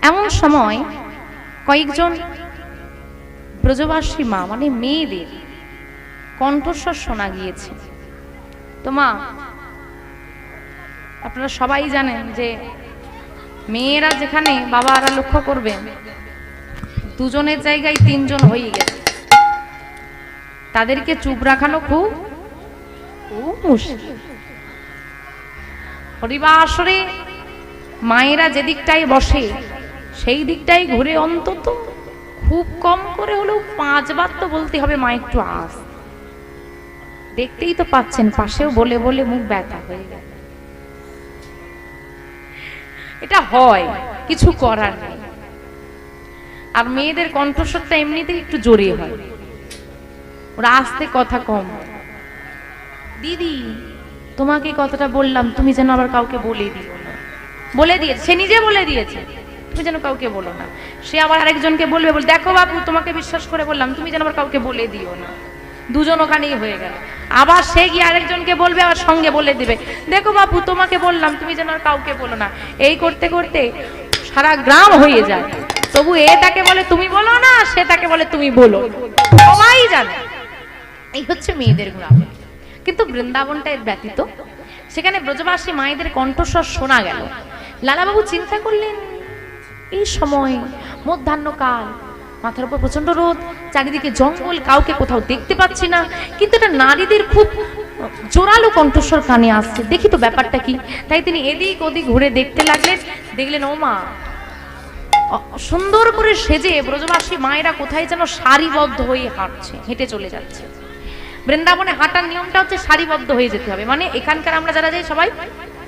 এমন সময় কয়েকজন ব্রজবাসী মা মানে মেয়েদের কণ্ঠস্বর শোনা গিয়েছে। তো মা, আপনারা সবাই জানেন যে মেয়েরা যেখানে বাবারা লক্ষ্য করবেন দুজনের জায়গায় তিনজন হয়ে গেছে, তাদেরকে চুপ রাখানো খুব মুশকিল। হরিবাসরে মায়েরা যে দিকটায় বসে সেই দিকটাই ঘুরে অন্তত খুব কম করে হলেও 5 বার তো বলতে হবে মা একটু আস। দেখতেই তো পাচ্ছেন পাশেও বলে বলে মুখ ব্যথা হয়ে গেল। এটা হয়, কিছু করার নেই। আর মেয়েদের কণ্ঠস্বরটা এমনিতেই একটু জোরে হয়, ওরা আস্তে কথা কম। দিদি তোমাকে কথাটা বললাম, তুমি যেন আবার কাউকে বলে দিও না। বলে দিয়েছে, সে নিজে বলে দিয়েছে, তুমি যেন কাউকে বলো না। সে আবার আরেকজনকে বলবে, বল দেখো বাবু তোমাকে বিশ্বাস করে বললাম, তুমি যেন আবার কাউকে বলে দিও না। দুজন ওখানেই হয়ে গেল। আবার সে গিয়ে আরেকজনকে বলবে, আবার সঙ্গে বলে দিবে, দেখো বাবু তোমাকে বললাম, তুমি যেন আর কাউকে বলো না। এই করতে করতে সারা গ্রাম হয়ে যায়। তবু এ তাকে বলে তুমি বলো না, সে তাকে বলে তুমি বলো, সবাই জানে। এই হচ্ছে মেয়েদের গ্রাম। কিন্তু বৃন্দাবনটা এর ব্যতীত, সেখানে ব্রজবাসী মায়েদের কণ্ঠস্বর শোনা গেল। লালাবাবু চিন্তা করলেন, এই সময় মধ্যাহ্নকাল, মাথার উপর প্রচন্ড রোদ, চারিদিকে জঙ্গল, কাউকে কোথাও দেখতে পাচ্ছি না, কিন্তু এটা নারীদের খুব জোরালো কণ্ঠস্বর কানে আসছে, দেখি তো ব্যাপারটা কি। তাই তিনি এদিক ওদিক ঘুরে দেখতে লাগলেন। দেখলেন ও মা, সুন্দর করে সেজে ব্রজবাসী মায়েরা কোথায় যেন সারিবদ্ধ হয়ে হাঁটছে, হেঁটে চলে যাচ্ছে। বৃন্দাবনে হাঁটার নিয়মটা হচ্ছে সারিবদ্ধ হয়ে যেতে হবে, মানে এখানকার আমরা যারা যাই সবাই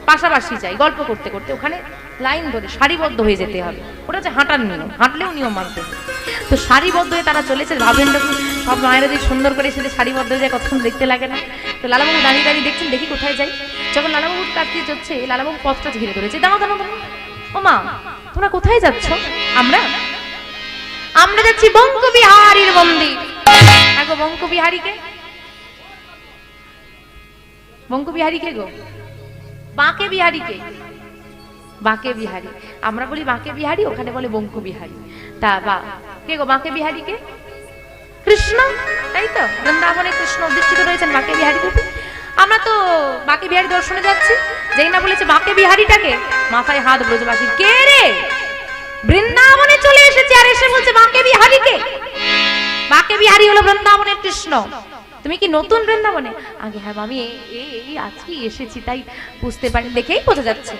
পাশাপাশি যাই, গল্প করতে করতে ওখানে লাইন ধরে সারিবদ্ধ হয়ে যেতে হবে। ওটা হচ্ছে হাঁটার নিয়ম, হাঁটলেও নিয়ম মানতে হবে। তো সারিবদ্ধ হয়ে তারা চলেছে। ভাবেন সব মায়েরা যদি সুন্দর করে সেটা সারিবদ্ধ হয়ে যায় কতক্ষণ দেখতে লাগে না। তো লালাবাবু দাঁড়িয়ে দাঁড়িয়ে দেখছেন, দেখি কোথায় যাই। যখন লালাবাবুর কাছ দিয়ে যাচ্ছে, লালাবাবু পথটা ঘিরে ধরেছে, দাঁড়াও দাঁড়াও দাঁড়াও, ও মা তোমরা কোথায় যাচ্ছ? আমরা যাচ্ছি বঙ্কবিহারীর মন্দির। আগো বঙ্কবিহারীকে, বঙ্কবিহারীকে গো, বাঁকে বিহারীকে, বাঁকে বিহারী। আমরা বলি বাঁকে বিহারী, ওখানে বলে বঙ্কবিহারী। তা বা কে গো বাঁকে বিহারীকে? কৃষ্ণ, তাই তো? বৃন্দাবনে কৃষ্ণ অধিষ্ঠিত রয়েছেন বাঁকে বিহারী রূপে। আমরা তো বাঁকে বিহারী দর্শনে যাচ্ছি। যেই না বলেছে বাঁকে বিহারীটাকে, মাথায় হাত ব্রজবাসীর, কে রে বৃন্দাবনে চলে এসেছে আর এসে বলছে বাঁকে বিহারীকে? বাঁকে বিহারী হলো বৃন্দাবনের কৃষ্ণ। তুমি কি নতুন বৃন্দাবনে? আগে হ্যাঁ আমি এই আজকে এসেছি, তাই বুঝতে পারি, দেখেই বোঝা যাচ্ছে।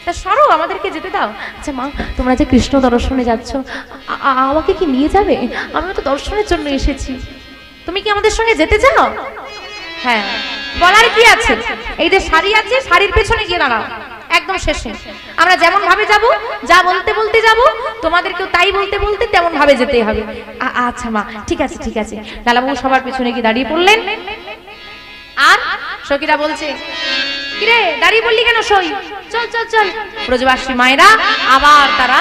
তা সরো, আমাদেরকে যেতে দাও। আচ্ছা মা, তোমরা যে কৃষ্ণ দর্শনে যাচ্ছ, আমাকে কি নিয়ে যাবে? আমিও তো দর্শনের জন্য এসেছি, তুমি কি আমাদের সঙ্গে যেতে চাও? হ্যাঁ, বলার কি আছে? এই যে শাড়ি আছে, শাড়ির পেছনে গিয়ে দাঁড়াও, একদম শেষে। আমরা যেমন ভাবে যাব, যা বলতে বলতে যাব, তোমাদেরকেও তাই বলতে বলতে তেমন ভাবে যেতে হবে। আচ্ছা মা, ঠিক আছে ঠিক আছে। লালাবাবু সবার পেছনে গিয়ে দাঁড়িয়ে পড়লেন। আর সখীরা বলছে, কিরে দাঁড়িয়ে পড়লি কেন? সই, চল চল চল। ব্রজবাসী মায়েরা আবার তারা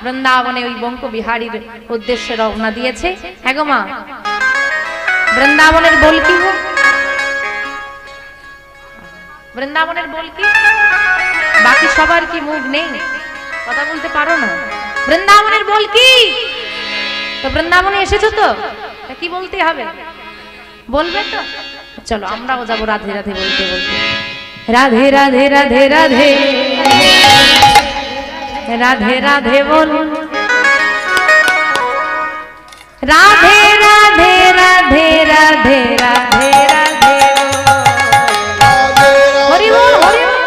বৃন্দাবনে ওই বঙ্কবিহারীর উদ্দেশ্যে রওনা দিয়েছে। হ্যাঁ গো মা, বৃন্দাবনের বল কি গো? বৃন্দাবনের বল কি? বাকি সবার কি মুখ নেই, কথা বলতে পারো না? বৃন্দাবনের বল কি? তো বৃন্দাবনে এসেছো তো, কি বলতে হবে? বলবে তো? চলো আমরাও যাবো রাধে রাধে বলতে বলতে। রাধে রাধে রাধে রাধে রাধে রাধে বল, রাধে রাধে রাধে রাধে রাধে রাধে হরি বল, হরি বল।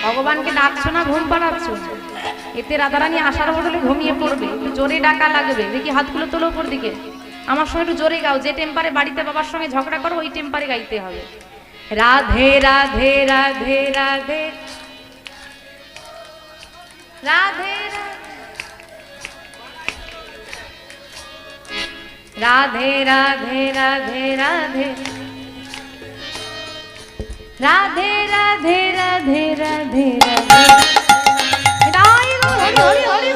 ভগবানকে ডাকছো না, ঘুম পাড়াচ্ছ, এতে রাধারানী আসার বদলে ঘুমিয়ে পড়বে। জোরে ডাকা লাগবে, দেখি হাতগুলো তোলো উপর দিকে। আমার সঙ্গে একটু জোরে গাও, যে টেম্পারে বাড়িতে বাবার সঙ্গে ঝগড়া করো ওই টেম্পারে গাইতে হবে। রাধে রাধে রাধে রাধে রাধে রাধে রাধে রাধে রাধে রাধে রাধে রাধে রাধে রাধে হরি হরি হরি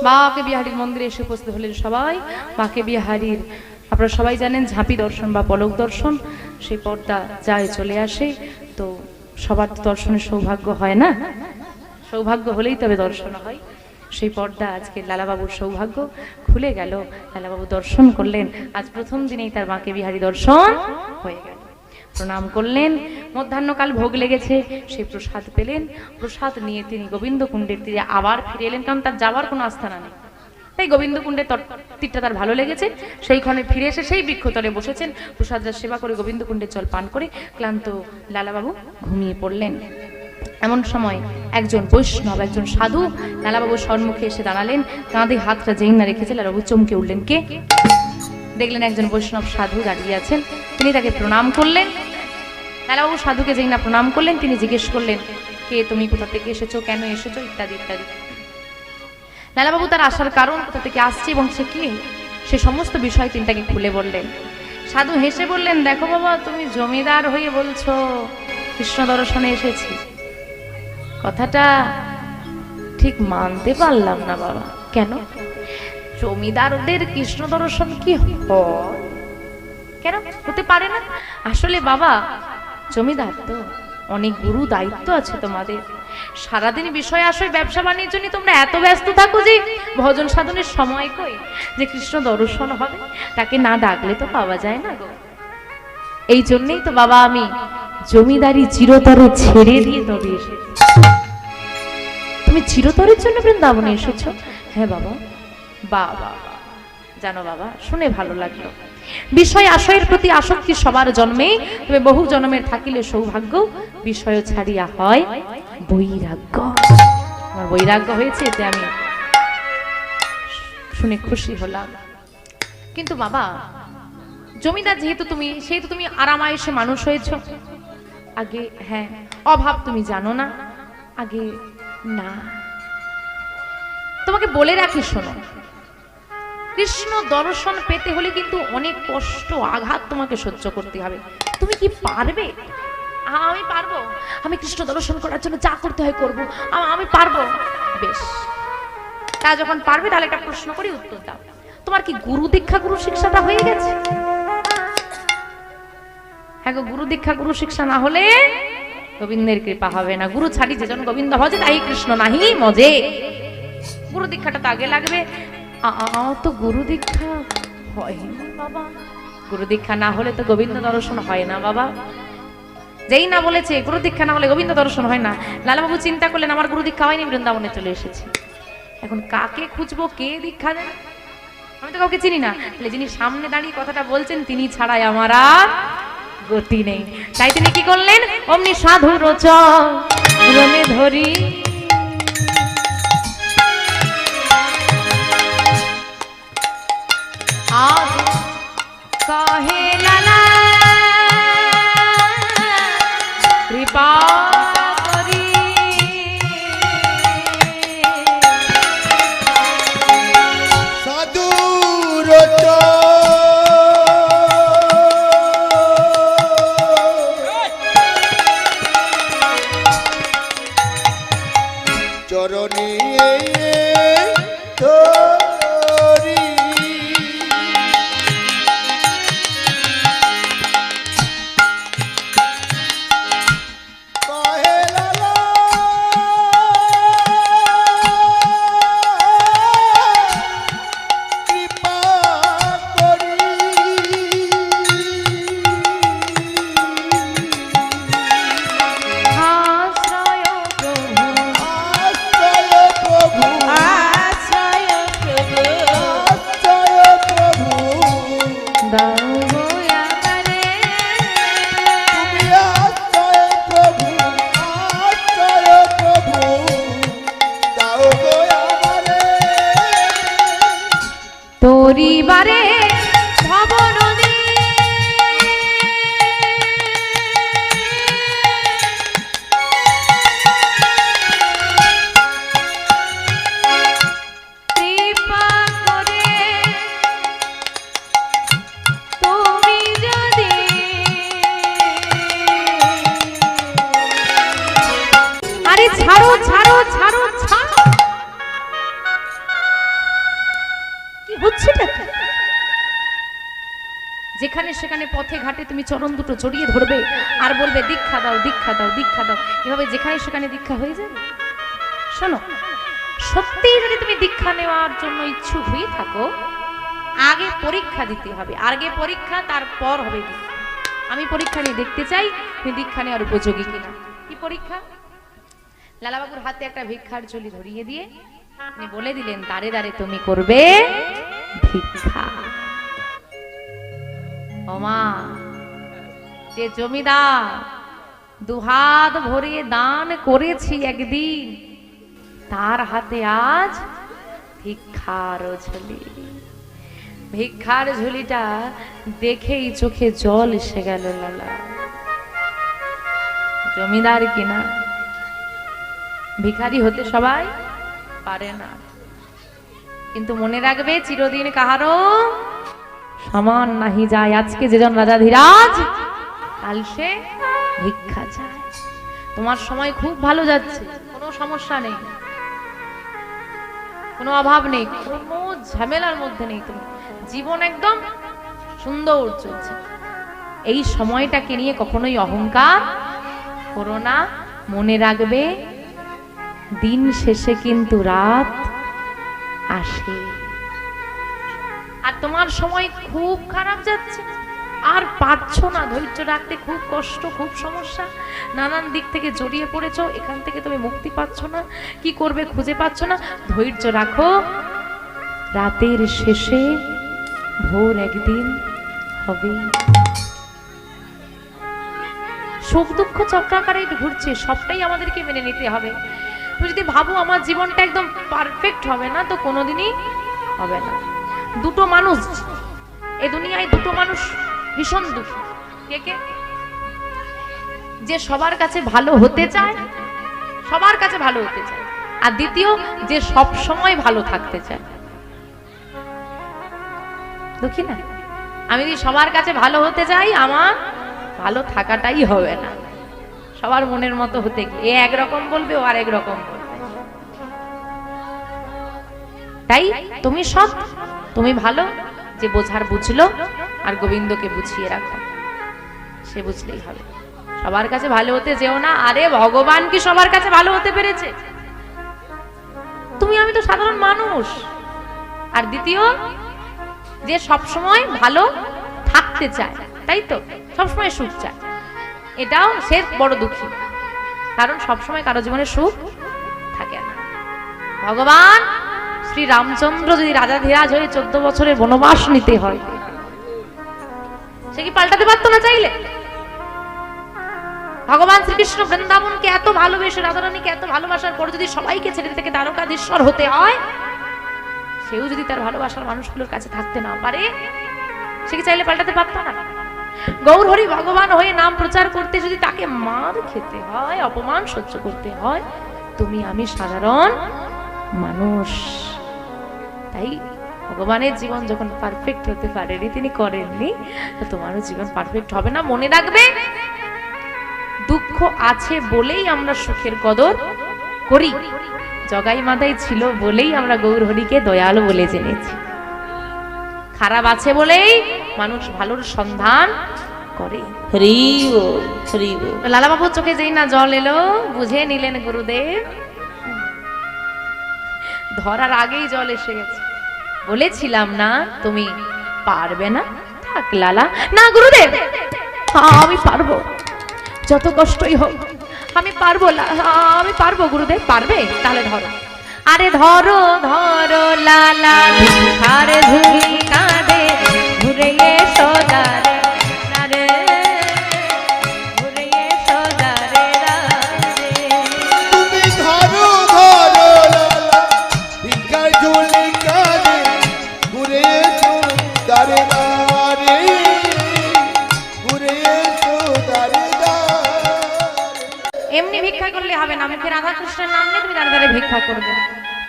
বাঁকে বিহারীর মন্দিরে এসে উপস্থিত হলেন সবাই। বাঁকে বিহারীর আপনারা সবাই জানেন ঝাঁপি দর্শন বা পলক দর্শন, সেই পর্দা যায় চলে আসে। তো সবার তো দর্শনের সৌভাগ্য হয় না, সৌভাগ্য হলেই তবে দর্শন হয়। সেই পর্দা আজকে লালাবাবুর সৌভাগ্য খুলে গেল, লালাবাবু দর্শন করলেন। আজ প্রথম দিনেই তার বাঁকে বিহারী দর্শন হয়ে গেল। প্রণাম করলেন, মধ্যাহ্নকাল ভোগ লেগেছে, সেই প্রসাদ পেলেন। প্রসাদ নিয়ে তিনি গোবিন্দ কুণ্ডের তীরে আবার ফিরে এলেন, কারণ তার যাওয়ার কোনো আস্থানা নেই। তাই গোবিন্দ কুণ্ডের তীরটা তার ভালো লেগেছে, সেইখানে ফিরে এসে সেই বৃক্ষতলে বসেছেন। প্রসাদরা সেবা করে গোবিন্দ কুণ্ডের জল পান করে ক্লান্ত লালাবাবু ঘুমিয়ে পড়লেন। এমন সময় একজন বৈষ্ণব, একজন সাধু লালাবাবুর সম্মুখে এসে দাঁড়ালেন। কাঁধে হাতটা যেই না রেখেছে, লালাবাবু চমকে উঠলেন। কে? দেখলেন একজন বৈষ্ণব সাধু দাঁড়িয়ে আছেন। তিনি তাকে প্রণাম করলেন। লালাবাবু সাধুকে যেই না প্রণাম করলেন, তিনি জিজ্ঞেস করলেন, কে তুমি, কোথা থেকে এসেছো, কেন এসেছো, ইত্যাদি ইত্যাদি। লালাবাবু তার আসার কারণ, কোথা থেকে আসছে এবং সে কি, সে সমস্ত বিষয় তিনি তাকে খুলে বললেন। সাধু হেসে বললেন, দেখো বাবা, তুমি জমিদার হয়ে বলছো কৃষ্ণ দর্শনে এসেছি, কথাটা ঠিক মানতে পারলাম না বাবা। কেন? জমিদারদের কৃষ্ণ দর্শন কি হয়? কেন হতে পারে না? আসলে বাবা, জমিদার তো অনেক গুরু দায়িত্ব আছে তোমাদের। সারাদিন বিষয় আশয় ব্যবসা বাণিজ্য নিয়ে তোমরা এত ব্যস্ত থাকো যে ভজন সাধনের সময় কই যে কৃষ্ণ দর্শন হবে? তাকে না ডাকলে তো পাওয়া যায় না গো। এই জন্যই তো বাবা আমি জমিদারি চিরতরে ছেড়ে দিয়ে তবে এসেছি। তুমি চিরতরের জন্য বৃন্দাবনে এসেছো? হ্যাঁ বাবা। বাবা, জানো বাবা, শুনে ভালো লাগলো। বিষয় আশয়ের প্রতি আসক্তি সবার জন্মে, তবে বহু জন্মের থাকিলে সৌভাগ্য বিষয় ছাড়িয়া হয় বৈরাগ্য। আমার বৈরাগ্য হয়েছে, এতে আমি শুনে খুশি হলাম। কিন্তু বাবা, জমিদার যেহেতু তুমি, সেহেতু তুমি আরামায়েশে মানুষ হয়েছ। আগে হ্যাঁ, অভাব তুমি জানো না, আগে না। তোমাকে বলে রাখি, শোনো, কৃষ্ণ দর্শন পেতে হলে কিন্তু অনেক কষ্ট, আঘাত তোমাকে সহ্য করতে হবে। তুমি কি পারবে? আমি পারবো, আমি কৃষ্ণ দর্শন করার জন্য যা করতে হয় করবো, আমি পারবো। বেশ, তা যখন পারবে তাহলে একটা প্রশ্ন করি, উত্তর দাও। তোমার কি গুরু দীক্ষা গুরু শিক্ষাটা হয়ে গেছে? হ্যাঁ গো, গুরু দীক্ষা গুরু শিক্ষা না হলে গোবিন্দের কৃপা হবে না। গুরু ছাড়ি যেজন গোবিন্দ ভজে তাই কৃষ্ণ নাহি মজে। গুরু দীক্ষাটা তো আগে লাগবে। তো গুরু দীক্ষা হয়নি বাবা। গুরু দীক্ষা না হলে তো গোবিন্দ দর্শন হয় না বাবা। যেই না বলেছে গুরু দীক্ষা না হলে গোবিন্দ দর্শন হয় না, লালাবাবু চিন্তা করলেন আমার গুরু দীক্ষা হয়নি, বৃন্দাবনে চলে এসেছি। এখন কাকে খুঁজবো, কে দীক্ষা দেন? আমি তো কাউকে চিনি না, তাহলে যিনি সামনে দাঁড়িয়ে কথাটা বলছেন তিনি ছাড়াই আমার আর গতি নেই। তাই তিনি কি করলেন, অমনি সাধুর চরণে ধরি আজ কহে লালা কৃপা করি, সাধুর চরণে ধরি কহে লালা কৃপা করি, আশ্রয় প্রভু আশ্রয় প্রভু আশ্রয় প্রভু আশ্রয় প্রভু দাও গো আমারে, তুমি আশ্রয় প্রভু আশ্রয় প্রভু দাও গো আমারে, তোরি বারে ভব নদী কৃপা করে তুমি যদি আরে ছাড়ো ছাড়ো ছাড়ো ছাড়ো, কি হচ্ছেটা কি? যেখানে সেখানে পথে ঘাটে তুমি চরণ দুটো জড়িয়ে ধরবে আর বলবে দীক্ষা দাও দীক্ষা দাও দীক্ষা দাও, এভাবে যেখানে সেখানে দীক্ষা হয়ে যাবে? শোনো, সত্যিই যদি তুমি দীক্ষা নেওয়ার জন্য ইচ্ছুক হয়ে থাকো, আগে পরীক্ষা দিতে হবে। আগে পরীক্ষা, তারপর হবে দীক্ষা। আমি পরীক্ষা নিয়ে দেখতে চাই তুমি দীক্ষা নেওয়ার উপযোগী কিনা। কি পরীক্ষা? লালাবাবুর হাতে একটা ভিক্ষার ঝুলি ধরিয়ে দিয়ে তিনি বলে দিলেন, দাঁড়ে দাঁড়ে তুমি করবে ভিক্ষা। ওমা, যে জমিদার দুহাত ভরিয়ে দান করেছি একদিন, তার হাতে আজ ভিক্ষার ঝুলি। ভিক্ষার ঝুলিটা দেখেই চোখে জল এসে গেল লালা। জমিদার কিনা, ভিখারি হতে সবাই পারে না, কিন্তু মনে রাখবে চিরদিন কাহারও সমান নাহি যায়। আজকে যেজন রাজাধিরাজ, কাল সে ভিক্ষা চায়। তোমার সময় খুব ভালো যাচ্ছে, কোনো সমস্যা নেই, কোনো অভাব নেই, কোনো ঝামেলার মধ্যে নেই, তুমি জীবন একদম সুন্দর চলছে। এই সময়টাকে নিয়ে কখনোই অহংকার করো না। মনে রাখবে দিন শেষে কিন্তু রাত আসে। আর তোমার সময় খুব খারাপ যাচ্ছে, আর পারছো না ধৈর্য রাখতে, খুব কষ্ট, খুব সমস্যা, নানান দিক থেকে জড়িয়ে পড়েছো, এখান থেকে তুমি মুক্তি পাচ্ছ না, কি করবে খুঁজে পাচ্ছ না। ধৈর্য রাখো, রাতের শেষে ভোর একদিন হবে। সুখ দুঃখ চক্রাকারে ঘুরছে, সবটাই আমাদেরকে মেনে নিতে হবে। তুমি যদি ভাবো আমার জীবনটা একদম পারফেক্ট হবে না, তো কোনোদিনই হবে না। দুটো মানুষ এই দুনিয়ায়, দুটো মানুষ ভীষণ দুঃখী। কে কে? যে সবার কাছে ভালো হতে চায়, সবার কাছে ভালো হতে চায়, আর দ্বিতীয় যে সব সময় ভালো থাকতে চায়। দুঃখী না? আমি যদি সবার কাছে ভালো হতে চাই, আমার ভালো থাকাটাই হবে না। সবার মনের মতো হতে গিয়ে এ একরকম বলবে, ও আর একরকম বলবে। তাই তুমি সৎ, তুমি ভালো, যে বোঝার বুঝলো, আর গোবিন্দকে বুঝিয়ে রাখো, সে বুঝলেই হবে। সবার কাছে ভালো হতে যেও না। আরে ভগবান কি সবার কাছে ভালো হতে পেরেছে? তুমি আমি তো সাধারণ মানুষ। আর দ্বিতীয়, যে সব সময় ভালো থাকতে চায়, তাই তো, সবসময় সুখ চায়, এটাও সে বড় দুঃখী, কারণ সবসময় কারো জীবনে সুখ থাকে না। ভগবান শ্রী রামচন্দ্র যদি রাজা ধীরাজ হয়ে 14 বছরের বনবাস নিতে হয়, সে কি পাল্টাতে পারতো না চাইলে? ভগবান শ্রীকৃষ্ণ বৃন্দাবনকে এত ভালোবেসে, রাধারানীকে এত ভালোবাসার পর যদি সবাইকে ছেড়ে থেকে দ্বারকাধীশ্বর হতে হয়, সেও যদি তার ভালোবাসার মানুষগুলোর কাছে থাকতে না পারে, সে কি চাইলে পাল্টাতে পারতো না? গৌর হরি ভগবান হয়ে নাম প্রচার করতে যদি তাকে মার খেতে হয়, অপমান সহ্য করতে হয়, তুমি আমি সাধারণ মানুষ। তাই ভগবানের জীবন যখন পারফেক্ট হতে পারেনি, তিনি করেননি, তো তোমারও জীবন পারফেক্ট হবে না। মনে রাখবে, দুঃখ আছে বলেই আমরা সুখের কদর করি, জগাই মাদাই ছিল বলেই আমরা গৌর হরিকে দয়াল বলে জেনেছি, খারাপ আছে বলেই মানুষ ভালোর সন্ধান করে। লালা বাবুর চোখে যেই না জল এলো, বুঝে নিলেন গুরুদেব ধরার আগেই জল এসে গেছে। বলেছিলাম না তুমি পারবে না, থাক লালা। না গুরুদেব, আমি পারবো, যত কষ্টই হোক আমি পারবো, আমি পারবো গুরুদেব। পারবে? তাহলে ধরো। আরে ধরো ধরো লালা, ধারে ঝুলি কাঁদে, ঘুরে এসো দারে দারে, ঘুরে এসো দারে দারে। তুমি ধরো ধরো লালা, ভিক্ষার ঝুলি কাঁধে, ঘুরে এসো দারে দারে, ঘুরে এসো দারে দারে। এমনি ভিক্ষা করলে হবে না, মুখে রাধা কৃষ্ণের নাম নিয়ে তুমি দাঁড়ে দাঁড়িয়ে ভিক্ষা করবে।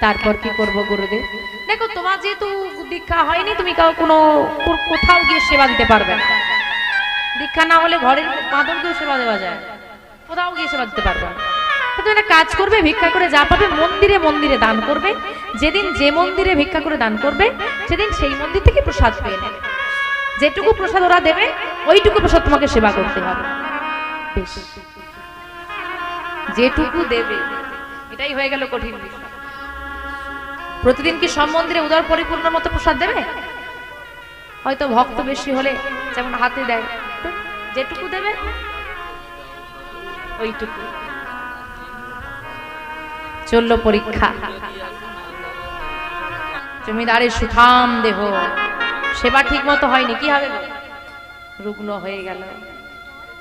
তারপর কি করবো গুরুদেব? দেখো, তোমার যেহেতু দীক্ষা হয়নি, তুমি কোথাও গিয়ে সেবা দিতে পারবে না। দীক্ষা না হলে ঘরের মাদরকেও সেবা দেওয়া যায়, কোথাও গিয়ে সেবা দিতে পারবে না। তুমি একটা কাজ করবে, ভিক্ষা করে যা পাবে মন্দিরে মন্দিরে দান করবে। যেদিন যে মন্দিরে ভিক্ষা করে দান করবে, সেদিন সেই মন্দির থেকে প্রসাদ পেয়ে নেবে। যেটুকু প্রসাদ ওরা দেবে, ওইটুকু প্রসাদ তোমাকে সেবা করতে হবে। বেশ, যেটুকু দেবে, এটাই হয়ে গেল কঠিন বিষয়। প্রতিদিন কি সব মন্দিরে উদার পরিপূর্ণ মতো প্রসাদ দেবে? হয়তো ভক্ত বেশি হলে যেমন হাতে দেয়, যেটুকু দেবে ওইটুকু। চললো পরীক্ষা। জমিদারের সুঠাম দেহ, সেবা ঠিক মতো হয়নি, কি হবে? রুগ্ন হয়ে গেল,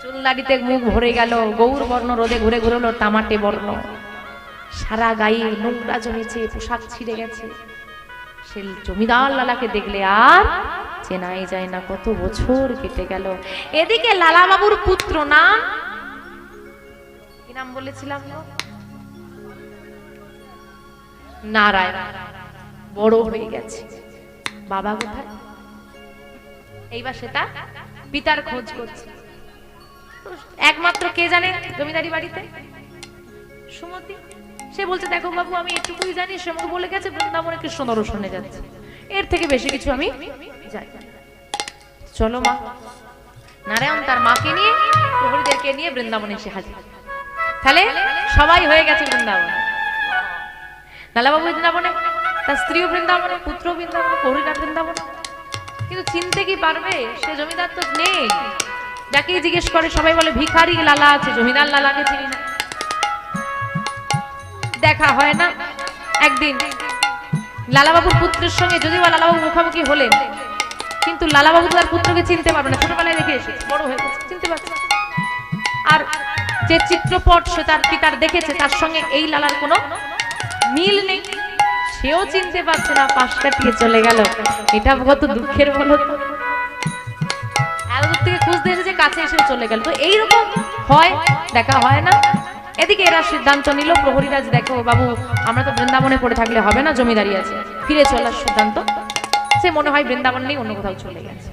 চুল দাড়িতে মুখ ভরে গেল, গৌর বর্ণ রোদে ঘুরে ঘুরে হলো তামাটে বর্ণ, সারা গায়ে নোংরা জমেছে, পোশাক ছিঁড়ে গেছে। সে জমিদার লালাকে দেখলে আর চেনাই যায় না। কত বছর কেটে গেল। এদিকে লালা বাবুর পুত্র নাম কি নাম বলেছিলাম? নারায়ণ। বড় হয়ে গেছে, বাবা কোথায়? এইবার সেটা পিতার খোঁজ করছে। একমাত্র কে জানে জমিদারি বাড়িতে? সুমতি। সে বলছে, দেখো বাবু, আমি এটুকুই জানি, সে আমাকে বলে গেছে বৃন্দাবনে কৃষ্ণ দর্শনে যাচ্ছে, এর থেকে বেশি কিছু আমি জানি না। চলো মা। নারায়ণ তার মাকে নিয়ে, প্রহরীদেরকে নিয়ে বৃন্দাবনে এসে হাজির। তাহলে সবাই হয়ে গেছে বৃন্দাবনে। লালাবাবু বৃন্দাবনে, তার স্ত্রীও বৃন্দাবনে, পুত্র বৃন্দাবনে, প্রহরীরা বৃন্দাবনে। কিন্তু চিনতে কি পারবে? সে জমিদার তো নেই। যাকেই জিজ্ঞেস করে সবাই বলে ভিখারি লালা আছে, জমিদার লালাকে চিনি না। দেখা হয় না। একদিন লালাবাবুর পুত্রের সঙ্গে যদিও লালাবাবু মুখামুখি হলেন, কিন্তু লালাবাবু তার পুত্রকে চিনতে পারবে না। ছোটবেলায় দেখে এসেছে, বড় হয়ে গেছে, চিনতে পারছে না। আর যে চিত্রপট সে তার পিতার দেখেছে, তার সঙ্গে এই লালার কোনো মিল নেই, সেও চিনতে পারছে না। পাশ কাটিয়ে চলে গেল। এটা কত দুঃখের বলো তো। এত দূর থেকে খুঁজতে এসেছে, কাছে এসেও চলে গেল। তো এইরকম হয়, দেখা হয় না। এদিকে এরা সিদ্ধান্ত নিল, প্রহরীরাজ, দেখো বাবু, আমরা তো বৃন্দাবনে পড়ে থাকলে হবে না, জমিদারি আছে, ফিরে চলার সিদ্ধান্ত। সে মনে হয় বৃন্দাবন নেই, অন্য কোথাও চলে গেছে।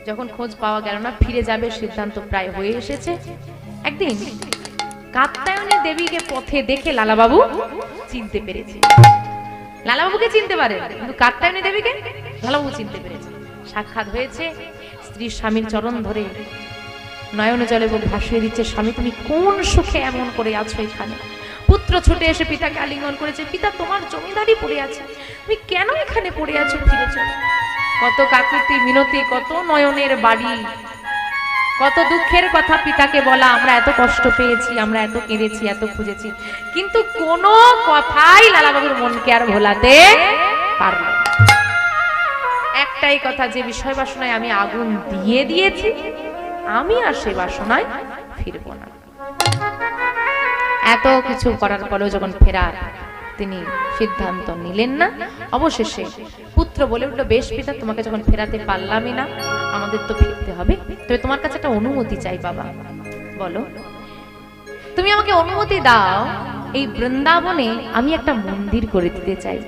যখন খোঁজ পাওয়া গেল না, ফিরে যাবে সিদ্ধান্ত প্রায় হয়ে এসেছে। একদিন কাত্যায়নী দেবীকে পথে দেখে লালাবাবু চিনতে পেরেছে। লালাবাবুকে চিনতে পারে, কিন্তু কাত্যায়নী দেবীকে লালাবাবু চিনতে পেরেছে। সাক্ষাৎ হয়েছে। স্ত্রী স্বামীর চরণ ধরে নয়নে জলে বুক ভাসিয়ে দিচ্ছে, স্বামী তুমি কোন সুখে এমন করে আছো এখানে? পুত্র ছুটে এসে পিতাকে আলিঙ্গন করেছে, পিতা তোমার জমিদারি পড়ে আছে, তুমি কেন এখানে পড়ে আছো? ফিরে চলো। কত কাকুতি মিনতি, কত নয়নের বাড়ি, কত দুঃখের কথা পিতাকে বলা, আমরা এত কষ্ট পেয়েছি, আমরা এত কেঁদেছি, এত খুঁজেছি, কিন্তু কোনো কথাই লালাবাবুর মনকে আর ভোলাতে পারল না। একটাই কথা, যে বিষয় বাসনায় আমি আগুন দিয়ে দিয়েছি, আমি আর সে বাসনায় ফিরবো না। এত কিছু করার পরেও যখন ফেরার তিনি সিদ্ধান্ত নিলেন না, অবশেষে পুত্র বলে উঠলো, বেশ পিতা, তোমাকে যখন ফেরাতে পারলামই না, আমাদের তো ফিরতে হবে, তবে তোমার কাছে একটা অনুমতি চাই বাবা। বলো। তুমি আমাকে অনুমতি দাও, এই বৃন্দাবনে আমি একটা মন্দির করে দিতে চাই।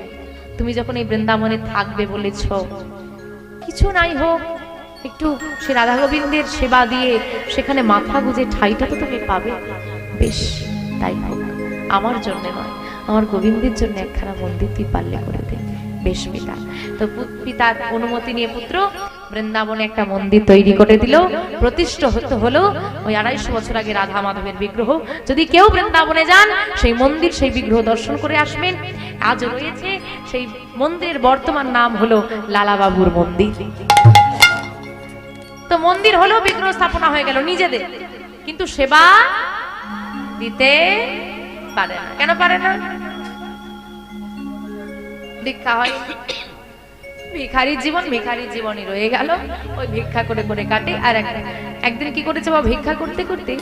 তুমি যখন এই বৃন্দাবনে থাকবে বলেছ, কিছু নাই হোক, একটু সে রাধা গোবিন্দের সেবা দিয়ে সেখানে মাথা গুজে ঠাইটা তো তুমি পাবে। বেশ, তাই হোক, আমার জন্য নয়, আমার গোবিন্দের জন্য একখানা মন্দির তুই পারলে করে দে। বেশ পিতা। তো পিতার অনুমতি নিয়ে পুত্র বৃন্দাবনে একটা মন্দির তৈরি করে দিল, প্রতিষ্ঠিত হতে হলো ওই 250 বছর আগে রাধা মাধবের বিগ্রহ। যদি কেউ বৃন্দাবনে যান, সেই মন্দির, সেই বিগ্রহ দর্শন করে আসবেন। আজ রয়েছে সেই মন্দিরের বর্তমান নাম হলো লালাবাবুর মন্দির। তো মন্দির হলো, বিগ্রহ স্থাপনা হয়ে গেল নিজেদের, কিন্তু সেবা দিতে পারে না। কেন পারে না? ভিক্ষা হয়, ভিখারির জীবন ভিখারির জীবনই রয়ে গেল, ওই ভিক্ষা করে করে কাটে। আর একদিন কি করেছে বাবা, ভিক্ষা করতে করতে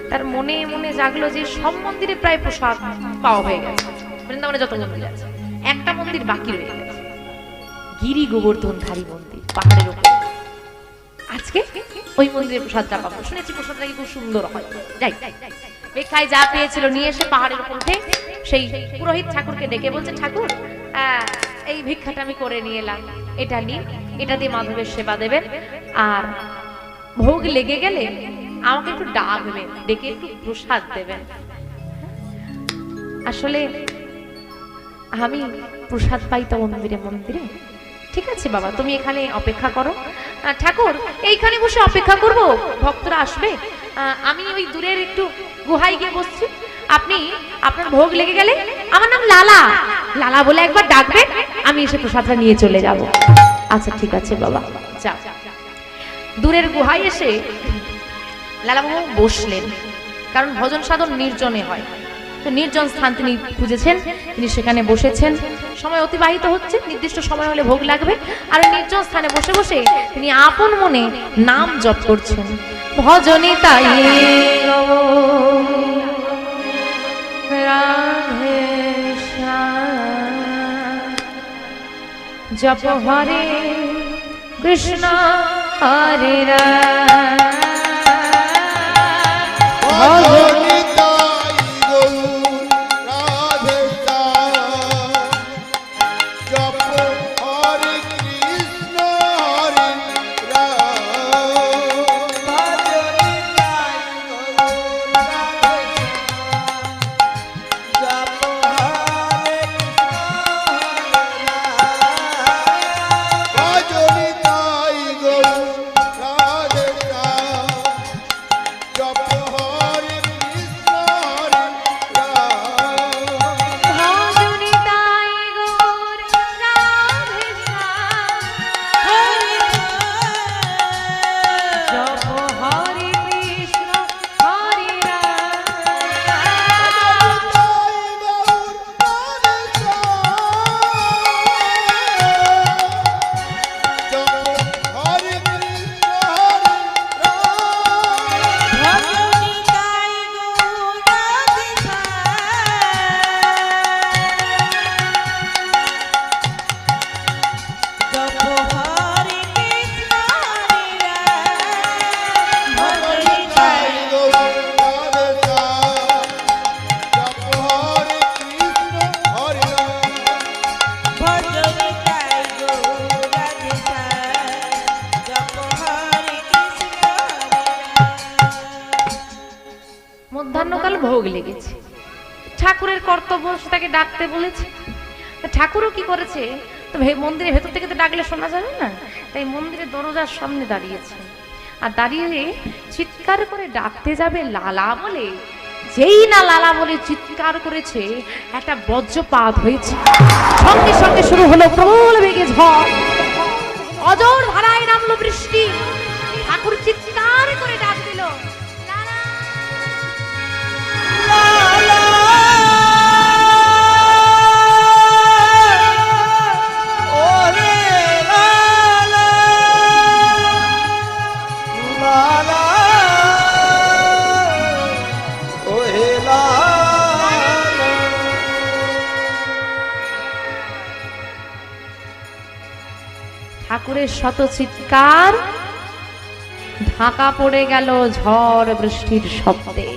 তার মনে মনে জাগলো যে সব মন্দিরে প্রায় প্রসাদ পাওয়া হয়ে গেছে, বৃন্দাবনে যত মন্দির আছে, একটা মন্দির বাকি রয়ে গেছে, গিরি গোবর্ধনধারী মন্দির পাহাড়ের উপর। আজকে ওই মন্দিরে প্রসাদটা পাবো, শুনেছি প্রসাদটা কি খুব সুন্দর হয়। যাই, ভিক্ষায় যা পেয়েছিল নিয়ে এসে পাহাড়ের উপর উঠে সেই পুরোহিত ঠাকুরকে ডেকে বলছে, ঠাকুর এই ভিক্ষাটা আমি করে নিয়ে এলাম, এটা নিন, এটা দিয়ে মাধবের সেবা দেবেন, আর ভোগ লেগে গেলে আমাকে একটু ডাকবেন, ডেকে একটু প্রসাদ দেবেন। আসলে আমি প্রসাদ পাই তো মন্দিরে মন্দিরে। ঠিক আছে বাবা, তুমি এখানে অপেক্ষা করো, ঠাকুর এইখানে বসে অপেক্ষা করব, ভক্তরা আসবে, আমি ওই দূরের একটু গুহায় গিয়ে বসছি, আপনি আপনার ভোগ লেগে গেলে আমার নাম লালা, লালা বলে একবার ডাকবেন, আমি এসে প্রসাদটা নিয়ে চলে যাব। আচ্ছা ঠিক আছে বাবা, যাও। দূরের গুহায় এসে লালাবাবু বসলেন, কারণ ভজন সাধন নির্জনে হয়, তো নির্জন স্থান তিনি খুঁজেছেন, তিনি সেখানে বসেছেন। সময় অতিবাহিত হচ্ছে, নির্দিষ্ট সময় হলে ভোগ লাগবে, আর নির্জন স্থানে বসে বসে তিনি আপন মনে নাম জপ করছেন। ভজনে তাই রাধে জপ হরে কৃষ্ণ হরে রাম। মধ্যাহ্নকাল ভোগ লেগেছে, ঠাকুরের কর্তব্য তাকে ডাকতে বলেছে। ঠাকুরও কি করেছে, তো মন্দিরের ভেতর থেকে তো ডাকলে শোনা যাবে না, তাই মন্দিরের দরজার সামনে দাঁড়িয়েছে, আর দাঁড়িয়ে চিৎকার করে ডাকতে যাবে লালা বলে, যেই না লালা বলে চিৎকার করেছে, একটা বজ্রপাত হয়েছে, সঙ্গে সঙ্গে শুরু হলো প্রবল বেগে ঝড়, অজর ধারায় নামলো বৃষ্টি। ঠাকুর চিৎকার করে ডাকতে ঠাকুরের শত চিৎকার ঢাকা পড়ে গেল ঝড় বৃষ্টির শব্দে।